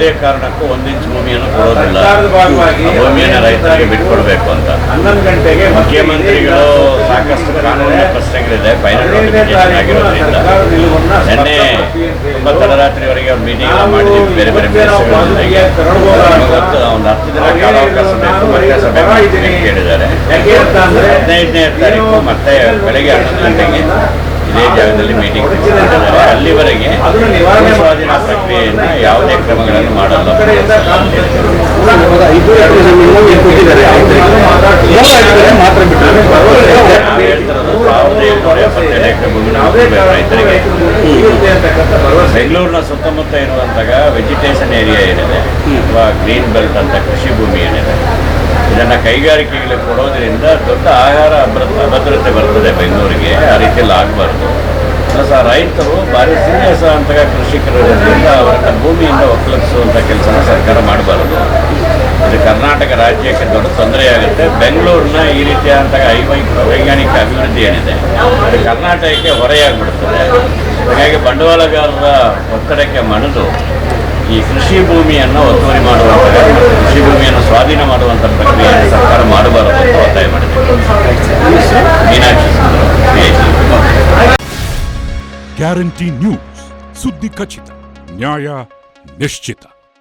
ಯಾವುದೇ ಕಾರಣಕ್ಕೂ 1 ಇಂಚ್ ಭೂಮಿಯನ್ನು ಕೊಡೋದಿಲ್ಲ, ಭೂಮಿಯನ್ನು ರೈತರಿಗೆ ಬಿಟ್ಕೊಡ್ಬೇಕು ಅಂತ ಮುಖ್ಯಮಂತ್ರಿಗಳು ಸಾಕಷ್ಟು ಕಾನೂನಿನ ಪ್ರಶ್ನೆಗಳಿದೆ. ಫೈನಲ್ ನೋಟಿಫಿಕೇಶನ್ ಆಗಿರೋದ್ರಿಂದ ನಿನ್ನೆ ತುಂಬ ತಡರಾತ್ರಿವರೆಗೆ ಅವ್ರು ಮೀಟಿಂಗ್ ಮಾಡಿದ್ದೀವಿ ಬೇರೆ ಬೇರೆ ಮಿನಿಸ್ಟರ್ಗಳ ಜೊತೆಗೆ. ಇವತ್ತು ಒಂದು 10 ದಿನ ಕಾಲಾವಕಾಶ ಬೇಕು, ಮತ್ತೆ ಸಭೆ ಮಾಡ್ತೀನಿ ಅಂತ ಹೇಳಿದ್ದಾರೆ. 15ನೇ ತಾರೀಕು ಮತ್ತೆ ಬೆಳಗ್ಗೆ 11 ಗಂಟೆಗೆ ಇದೇ ಜಾಗದಲ್ಲಿ ಮೀಟಿಂಗ್ ಮಾಡಿದ್ದಾರೆ. ಅಲ್ಲಿವರೆಗೆ ಸ್ವಾಧೀನ ಪ್ರಕ್ರಿಯೆಯನ್ನು ಯಾವುದೇ ಕ್ರಮಗಳನ್ನು ಮಾಡಲ್ಲ. ರೈತರಿಗೆ ಬೆಂಗಳೂರಿನ ಸುತ್ತಮುತ್ತ ಇರುವಂತಹ ವೆಜಿಟೇಷನ್ ಏರಿಯಾ ಏನಿದೆ ಅಥವಾ ಗ್ರೀನ್ ಬೆಲ್ಟ್ ಅಂತ ಕೃಷಿ ಭೂಮಿ ಏನಿದೆ, ಇದನ್ನು ಕೈಗಾರಿಕೆಗಳಿಗೆ ಕೊಡೋದ್ರಿಂದ ದೊಡ್ಡ ಆಹಾರ ಅಭದ್ರತೆ ಬರ್ತದೆ ಬೆಂಗಳೂರಿಗೆ. ಆ ರೀತಿಯಲ್ಲಿ ಆಗಬಾರ್ದು. ಪ್ಲಸ್ ಆ ರೈತರು ಭಾರಿ ಸೀರಿಯಸ್ ಅಂತ ಕೃಷಿಕರಿಂದ ಅವರ ಭೂಮಿಯಿಂದ ಒಕ್ಕಲಿಸುವಂಥ ಕೆಲಸನ ಸರ್ಕಾರ ಮಾಡಬಾರ್ದು. ಇದು ಕರ್ನಾಟಕ ರಾಜ್ಯಕ್ಕೆ ದೊಡ್ಡ ತೊಂದರೆಯಾಗುತ್ತೆ. ಬೆಂಗಳೂರಿನ ಈ ರೀತಿಯಾದಂತಹ ವೈಜ್ಞಾನಿಕ ಅಭಿವೃದ್ಧಿ ಏನಿದೆ ಅದು ಕರ್ನಾಟಕಕ್ಕೆ ಹೊರೆಯಾಗಿಬಿಡ್ತದೆ. ಹಾಗಾಗಿ ಬಂಡವಾಳಗಾರರ ಒತ್ತಡಕ್ಕೆ ಮಣಿದು ಈ ಕೃಷಿ ಭೂಮಿಯನ್ನು ಒತ್ತುವರಿ ಮಾಡುವಂತಹ, ಕೃಷಿ ಭೂಮಿಯನ್ನು ಸ್ವಾಧೀನ ಮಾಡುವಂಥ ಪ್ರಕ್ರಿಯೆಯನ್ನು ಸರ್ಕಾರ ಮಾಡಬಾರದು ಅಂತ ಒತ್ತಾಯ ಮಾಡಿದೆ. ಮೀನಾಕ್ಷಿ ಗ್ಯಾರಂಟಿ ನ್ಯೂಸ್, ಸುದ್ದಿ ಖಚಿತ, ನ್ಯಾಯ ನಿಶ್ಚಿತ.